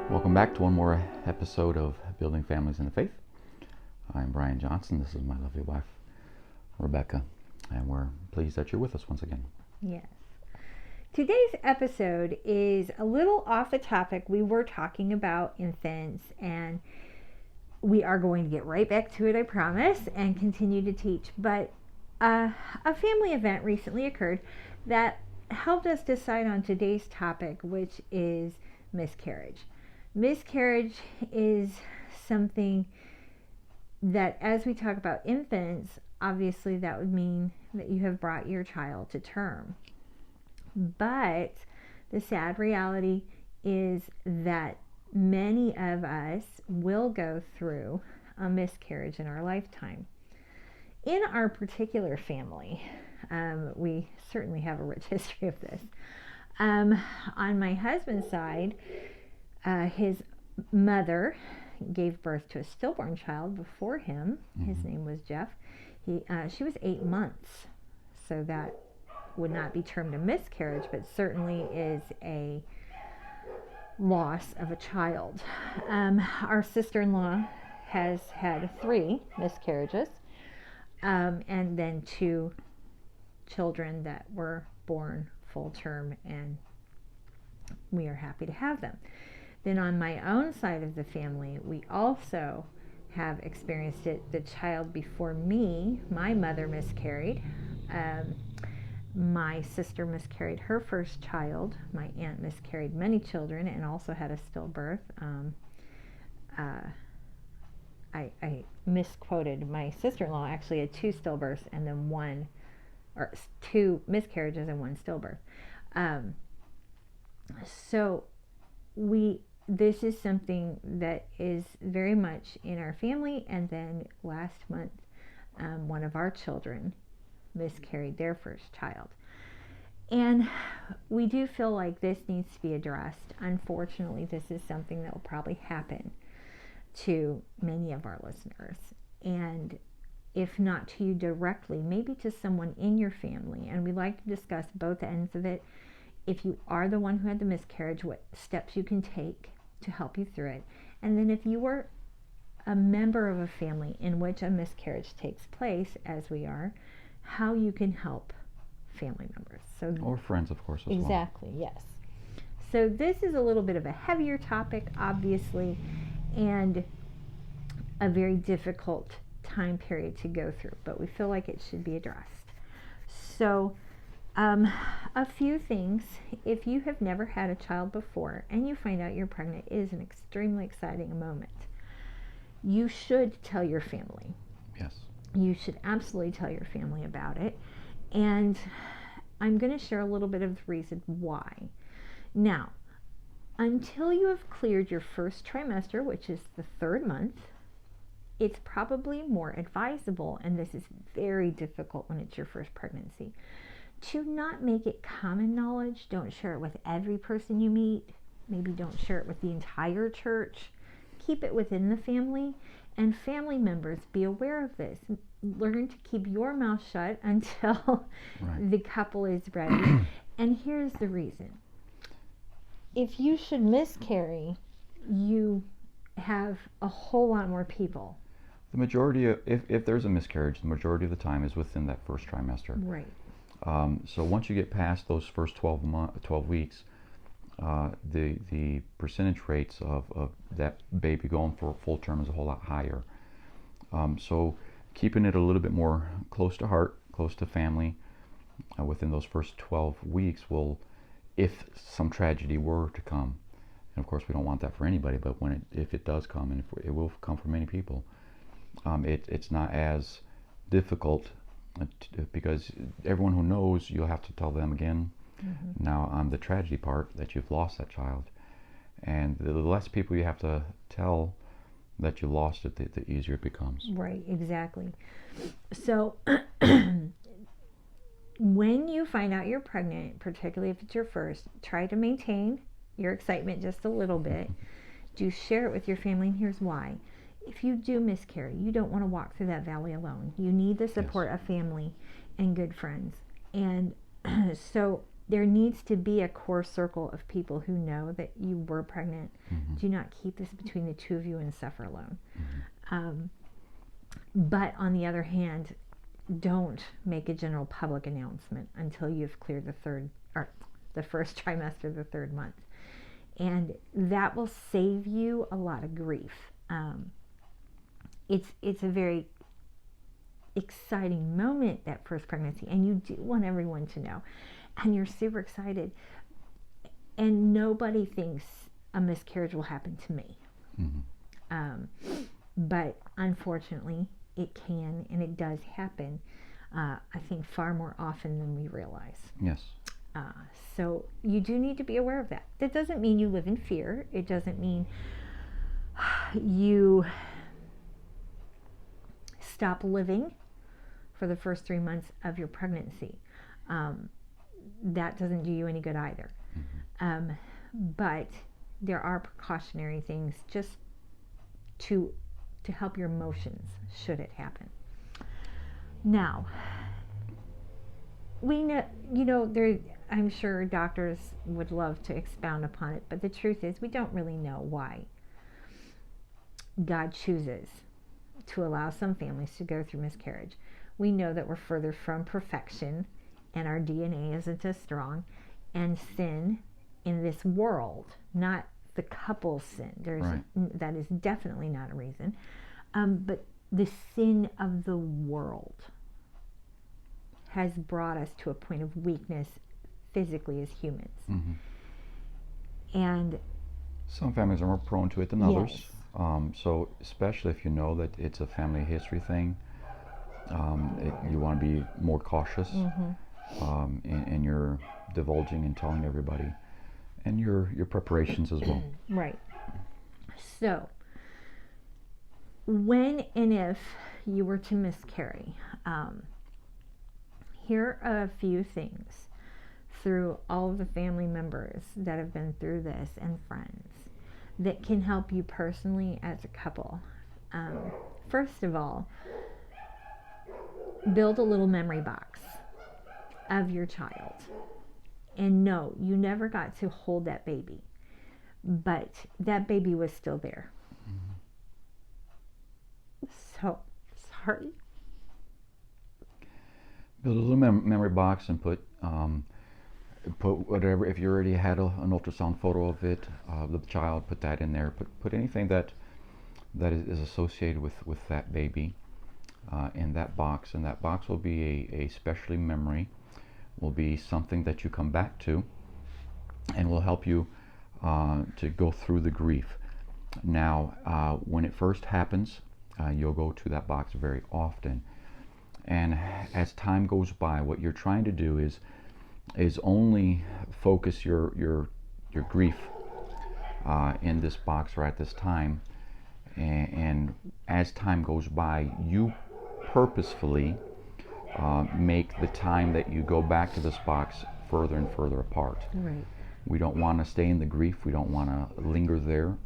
Welcome back to one more episode of Building Families in the Faith. I'm Brian Johnson. This is my lovely wife, Rebecca, and we're pleased that you're with us once again. Yes. Today's episode is a little off the topic. We were talking about infants, and we are going to get right back to it, I promise, and continue to teach. But a family event recently occurred that helped us decide on today's topic, which is miscarriage. Miscarriage is something that, as we talk about infants, obviously that would mean that you have brought your child to term. But the sad reality is that many of us will go through a miscarriage in our lifetime. In our particular family, we certainly have a rich history of this. On my husband's side, his mother gave birth to a stillborn child before him. His name was Jeff. She was 8 months, so that would not be termed a miscarriage, but certainly is a loss of a child. Our sister-in-law has had 3 miscarriages, and then 2 children that were born full term, and we are happy to have them. Then on my own side of the family, we also have experienced it. The child before me, my mother miscarried. My sister miscarried her first child. My aunt miscarried many children and also had a stillbirth. I misquoted. My sister-in-law actually had 2 stillbirths and then 2 miscarriages and 1 stillbirth. So this is something that is very much in our family. And then last month, one of our children miscarried their first child. And we do feel like this needs to be addressed. Unfortunately, this is something that will probably happen to many of our listeners. And if not to you directly, maybe to someone in your family. And we like to discuss both ends of it. If you are the one who had the miscarriage, what steps you can take to help you through it. And then if you were a member of a family in which a miscarriage takes place, as we are, how you can help family members. Or friends, of course, as well. Exactly, yes. So this is a little bit of a heavier topic, obviously, and a very difficult time period to go through, but we feel like it should be addressed. So a few things. If you have never had a child before and you find out you're pregnant, it is an extremely exciting moment. You should tell your family. Yes. You should absolutely tell your family about it. And I'm going to share a little bit of the reason why. Now, until you have cleared your first trimester, which is the 3rd month, it's probably more advisable, and this is very difficult when it's your first pregnancy, to not make it common knowledge. Don't share it with every person you meet. Maybe don't share it with the entire church. Keep it within the family, and family members be aware of this. Learn to keep your mouth shut until the couple is ready. And here's the reason. If you should miscarry, you have a whole lot more people. The majority of, if there's a miscarriage, the majority of the time is within that first trimester. Right. So once you get past those first 12 weeks, the percentage rates of that baby going for full term is a whole lot higher. So keeping it a little bit more close to heart, close to family, within those first 12 weeks will, if some tragedy were to come, and of course we don't want that for anybody, but if it does come, and if it will come for many people, it's not as difficult, because everyone who knows, you'll have to tell them again. Now on the tragedy part, that you've lost that child, and the less people you have to tell that you lost it, the easier it becomes. Right, exactly. So when you find out you're pregnant, particularly if it's your first, try to maintain your excitement just a little bit. Do share it with your family, and here's why. If you do miscarry, you don't want to walk through that valley alone. You need the support of family and good friends. And so there needs to be a core circle of people who know that you were pregnant. Mm-hmm. Do not keep this between the two of you and suffer alone. Mm-hmm. But on the other hand, don't make a general public announcement until you've cleared the first trimester, the 3rd month. And that will save you a lot of grief. It's a very exciting moment, that first pregnancy, and you do want everyone to know. And you're super excited. And nobody thinks a miscarriage will happen to me. Mm-hmm. But unfortunately, it can, and it does happen, I think far more often than we realize. Yes. So you do need to be aware of that. That doesn't mean you live in fear. It doesn't mean you stop living for the first 3 months of your pregnancy. That doesn't do you any good either. Mm-hmm. But there are precautionary things just to help your emotions should it happen. Now, we know, there. I'm sure doctors would love to expound upon it, but the truth is we don't really know why God chooses to allow some families to go through miscarriage. We know that we're further from perfection, and our DNA isn't as strong, and sin in this world, not the couple's sin. Right. That is definitely not a reason, but the sin of the world has brought us to a point of weakness physically as humans. Mm-hmm. And some families are more prone to it than others. Yes. So especially if you know that it's a family history thing, you want to be more cautious in your divulging and telling everybody, and your preparations as well. Right. So, when and if you were to miscarry, here are a few things through all of the family members that have been through this and friends that can help you personally as a couple. First of all, build a little memory box of your child. And no, you never got to hold that baby, but that baby was still there. So, sorry. Build a little memory box and put whatever. If you already had an ultrasound photo of it, the child, put that in there. Put anything that is associated with that baby in that box, and that box will be a special memory. Will be something that you come back to, and will help you to go through the grief. Now, when it first happens, you'll go to that box very often, and as time goes by, what you're trying to do is only focus your grief in this box right at this time, and as time goes by, you purposefully make the time that you go back to this box further and further apart. Right. We don't want to stay in the grief. We don't want to linger there.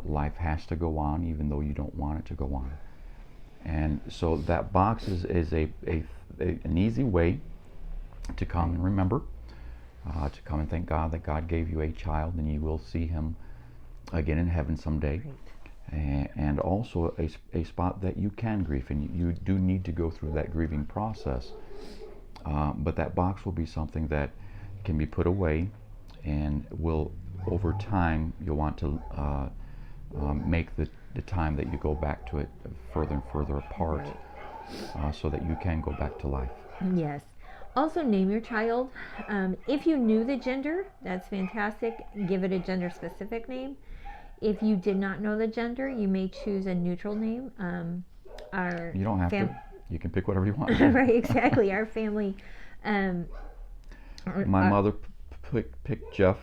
Life has to go on, even though you don't want it to go on. And so that box is an easy way to come and remember, to come and thank God that God gave you a child, and you will see him again in heaven someday. Right. And also a spot that you can grieve, and you do need to go through that grieving process. But that box will be something that can be put away, and will, over time, you'll want to make the time that you go back to it further and further apart, so that you can go back to life. Yes. Also, name your child. If you knew the gender, that's fantastic. Give it a gender-specific name. If you did not know the gender, you may choose a neutral name. You don't have to. You can pick whatever you want. Right, exactly. Our family. My mother picked Jeff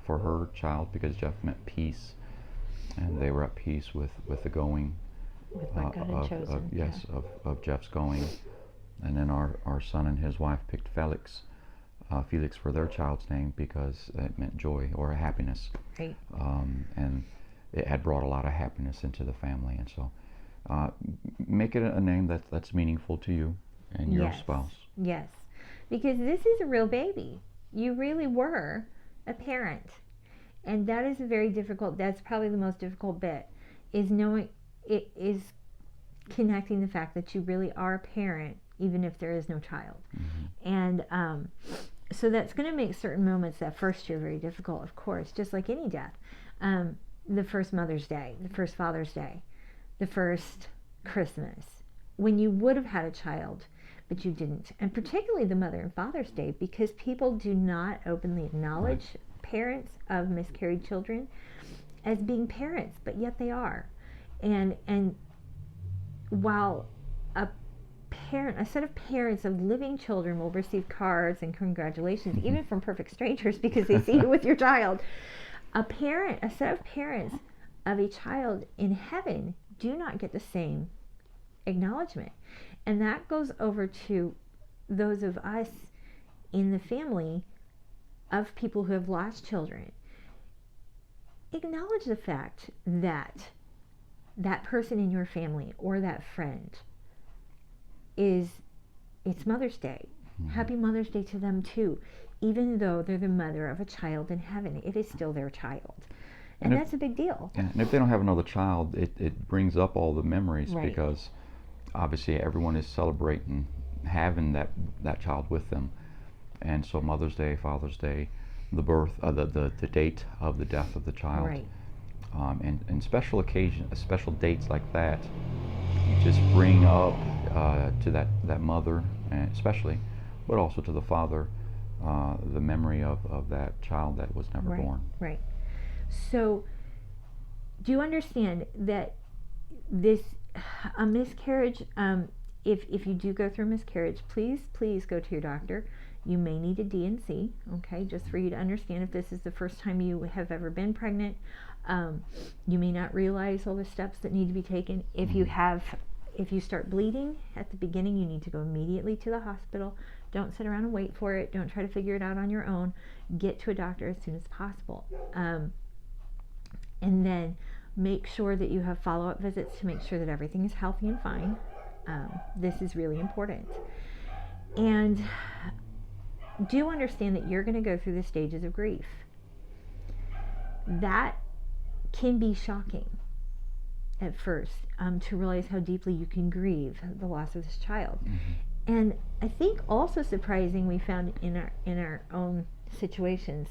for her child because Jeff meant peace, and they were at peace with the going With what God had chosen. of Jeff's going. And then our son and his wife picked Felix for their child's name because it meant joy or happiness. Right. And it had brought a lot of happiness into the family. And so make it a name that's meaningful to you and your spouse. Yes. because this is a real baby. You really were a parent. And that is that's probably the most difficult bit, is knowing, it is connecting the fact that you really are a parent, even if there is no child. And so that's going to make certain moments that first year very difficult, of course, just like any death. The first Mother's Day, the first Father's Day, the first Christmas, when you would have had a child, but you didn't. And particularly the Mother and Father's Day, because people do not openly acknowledge parents of miscarried children as being parents, but yet they are. And while a set of parents of living children will receive cards and congratulations, even from perfect strangers, because they see you with your child, a set of parents of a child in heaven do not get the same acknowledgement. And that goes over to those of us in the family of people who have lost children. Acknowledge the fact that that person in your family or that friend it's Mother's Day. Happy Mother's Day to them too. Even though they're the mother of a child in heaven, it is still their child. And that's a big deal. And if they don't have another child, it brings up all the memories, because obviously everyone is celebrating having that child with them. And so Mother's Day, Father's Day, the birth, the date of the death of the child, and special occasions, special dates like that, just bring up to that mother, especially, but also to the father, the memory of that child that was never born. Right. So, do you understand that a miscarriage, if you do go through a miscarriage, please go to your doctor. You may need a D&C, okay, just for you to understand if this is the first time you have ever been pregnant. You may not realize all the steps that need to be taken. If you start bleeding at the beginning, you need to go immediately to the hospital. Don't sit around and wait for it. Don't try to figure it out on your own. Get to a doctor as soon as possible. And then make sure that you have follow-up visits to make sure that everything is healthy and fine. This is really important. And do understand that you're going to go through the stages of grief. That can be shocking at first, to realize how deeply you can grieve the loss of this child. And I think also surprising, we found in our own situations,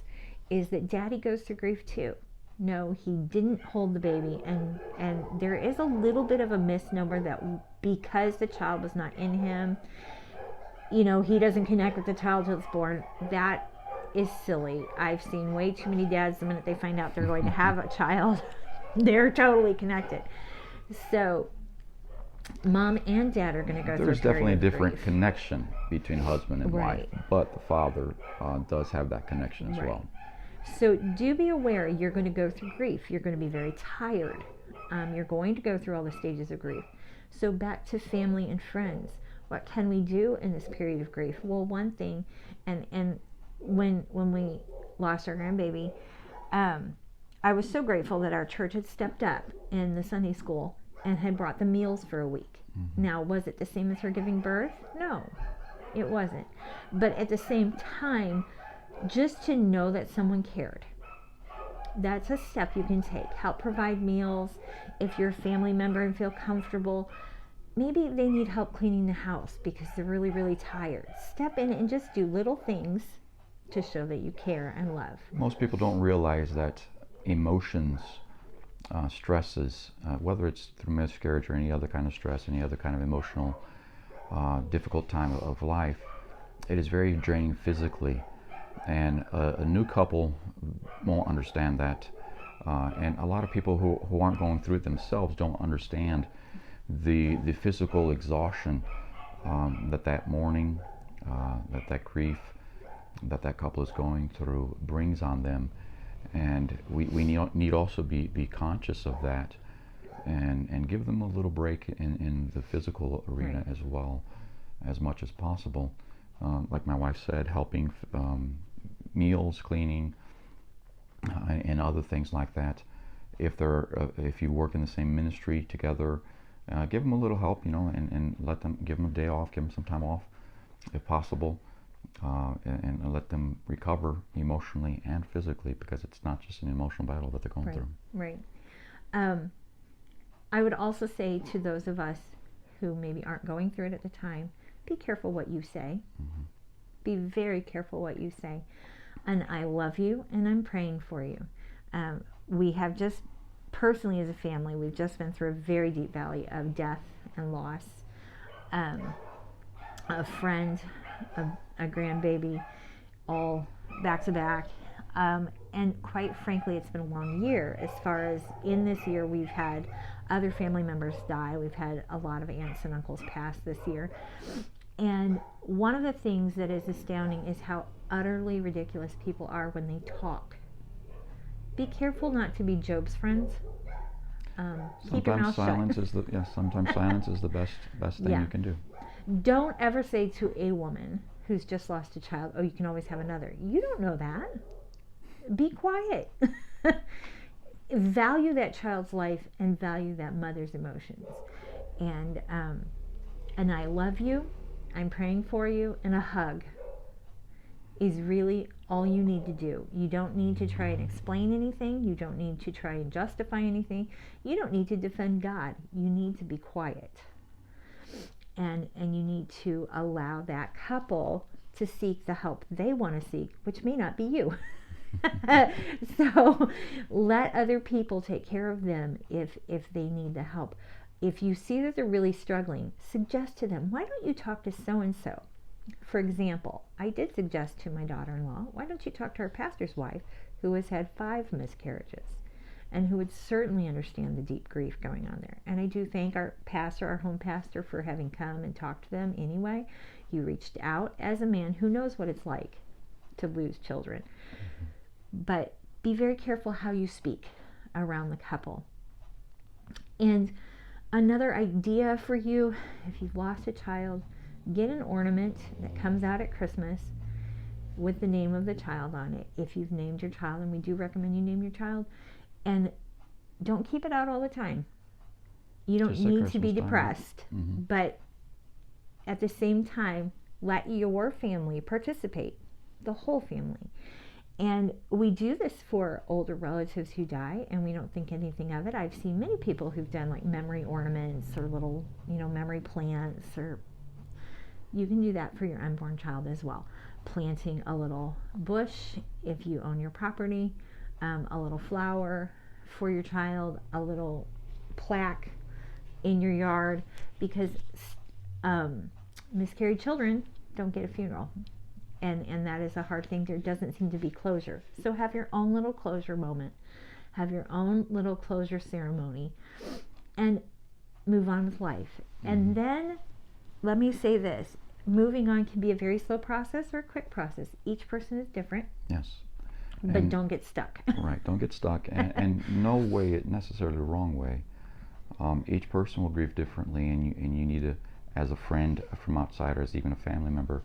is that Daddy goes through grief too. No, he didn't hold the baby, and there is a little bit of a misnomer that because the child was not in him, he doesn't connect with the child till it's born. That is silly. I've seen way too many dads, the minute they find out they're going to have a child, they're totally connected. So Mom and Dad are going to go through. There's definitely a different connection between husband and wife, but the father does have that connection as well. So do be aware, you're going to go through grief. You're going to be very tired. You're going to go through all the stages of grief. So back to family and friends. What can we do in this period of grief? Well, one thing, and when we lost our grandbaby, I was so grateful that our church had stepped up in the Sunday school and had brought the meals for a week. Now, was it the same as her giving birth? No, it wasn't. But at the same time, just to know that someone cared, that's a step you can take. Help provide meals. If you're a family member and feel comfortable, maybe they need help cleaning the house because they're really, really tired. Step in and just do little things to show that you care and love. Most people don't realize that emotions, stresses, whether it's through miscarriage or any other kind of stress, any other kind of emotional difficult time of life, it is very draining physically. And a new couple won't understand that. And a lot of people who aren't going through it themselves don't understand the physical exhaustion that mourning, that grief, that couple is going through brings on them. And we need also be conscious of that and give them a little break in the physical arena as well, as much as possible. Like my wife said, helping meals, cleaning, and other things like that. If you work in the same ministry together, give them a little help, and give them a day off, give them some time off, if possible. and let them recover emotionally and physically, because it's not just an emotional battle that they're going through. Right. I would also say to those of us who maybe aren't going through it at the time, be careful what you say. Mm-hmm. Be very careful what you say. And I love you, and I'm praying for you. We have just, personally as a family, we've just been through a very deep valley of death and loss. A friend, a grandbaby, all back to back. And quite frankly, it's been a long year. As far as in this year, we've had other family members die. We've had a lot of aunts and uncles pass this year. And one of the things that is astounding is how utterly ridiculous people are when they talk. Be careful not to be Job's friends. Keep your mouth silence shut. Sometimes silence is the best thing you can do. Don't ever say to a woman who's just lost a child, oh, you can always have another. You don't know that. Be quiet. Value that child's life and value that mother's emotions. And I love you. I'm praying for you. And a hug is really all you need to do. You don't need to try and explain anything. You don't need to try and justify anything. You don't need to defend God. You need to be quiet. And you need to allow that couple to seek the help they want to seek, which may not be you. So let other people take care of them if they need the help. If you see that they're really struggling, suggest to them, why don't you talk to so-and-so? For example, I did suggest to my daughter-in-law, why don't you talk to our pastor's wife, who has had 5 miscarriages, and who would certainly understand the deep grief going on there. And I do thank our pastor, our home pastor, for having come and talked to them anyway. He reached out as a man who knows what it's like to lose children. But be very careful how you speak around the couple. And another idea for you, if you've lost a child, get an ornament that comes out at Christmas with the name of the child on it. If you've named your child, and we do recommend you name your child, and don't keep it out all the time. You don't need to be depressed, but at the same time, let your family participate, the whole family. And we do this for older relatives who die, and we don't think anything of it. I've seen many people who've done like memory ornaments or little, memory plants, or you can do that for your unborn child as well. Planting a little bush if you own your property, a little flower for your child, a little plaque in your yard, because miscarried children don't get a funeral. And that is a hard thing. There doesn't seem to be closure. So have your own little closure moment. Have your own little closure ceremony. And move on with life. And then, let me say this. Moving on can be a very slow process or a quick process. Each person is different. Yes. But don't get stuck. Right, don't get stuck. And no way, necessarily the wrong way. Each person will grieve differently, and you need to, as a friend from outside, or as even a family member,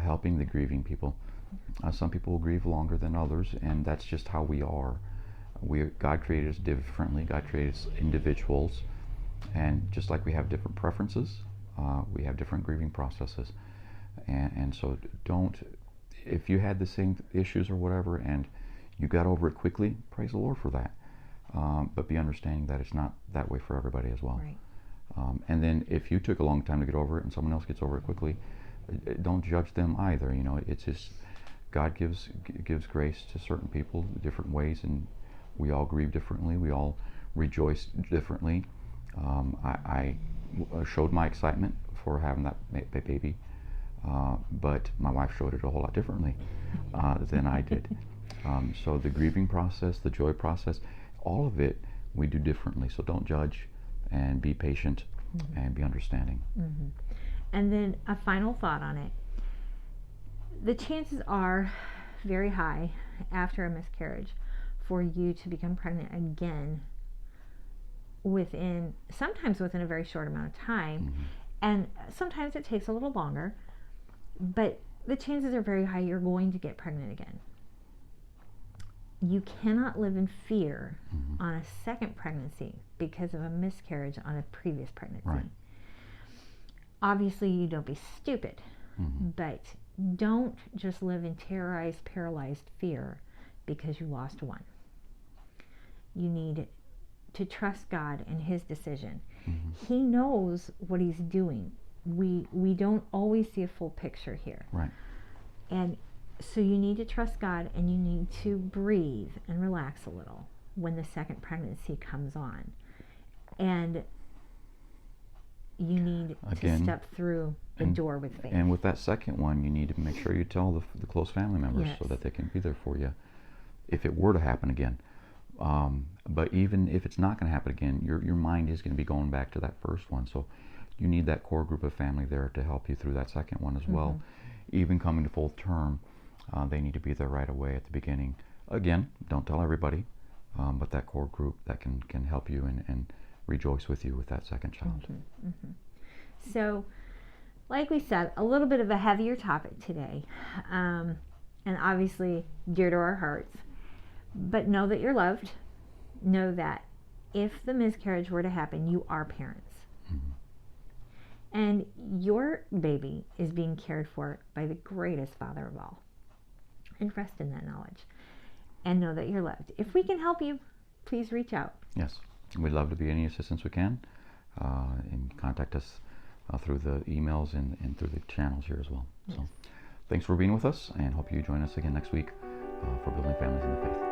helping the grieving people. Some people will grieve longer than others, and that's just how we are. God created us differently. God created us individuals, and just like we have different preferences, we have different grieving processes. And so don't, if you had the same issues or whatever and you got over it quickly, praise the Lord for that. But be understanding that it's not that way for everybody as well. Right. And then if you took a long time to get over it and someone else gets over it quickly, don't judge them either. It's just God gives grace to certain people different ways, and we all grieve differently. We all rejoice differently. I showed my excitement for having that baby, but my wife showed it a whole lot differently than I did. So the grieving process, the joy process, all of it we do differently. So don't judge, and be patient, and be understanding. And then a final thought on it. The chances are very high after a miscarriage for you to become pregnant again sometimes within a very short amount of time. And sometimes it takes a little longer, but the chances are very high you're going to get pregnant again. You cannot live in fear on a second pregnancy because of a miscarriage on a previous pregnancy. Right. Obviously, you don't be stupid. But don't just live in terrorized, paralyzed fear because you lost one. You need to trust God and His decision. He knows what He's doing. We don't always see a full picture here. Right. And so you need to trust God, and you need to breathe and relax a little when the second pregnancy comes on. And you need to step through the door with faith. And with that second one, you need to make sure you tell the close family members Yes. so that they can be there for you if it were to happen again. But even if it's not going to happen again, your mind is going to be going back to that first one. So you need that core group of family there to help you through that second one as well. Even coming to full term, they need to be there right away at the beginning. Again, don't tell everybody, but that core group that can help you and rejoice with you with that second child. So, like we said, a little bit of a heavier topic today, and obviously dear to our hearts. But know that you're loved. Know that if the miscarriage were to happen, you are parents. And your baby is being cared for by the greatest Father of all. And rest in that knowledge. And know that you're loved. If we can help you, please reach out. Yes. We'd love to be any assistance we can. And contact us through the emails and through the channels here as well. So thanks for being with us, and hope you join us again next week for Building Families in the Faith.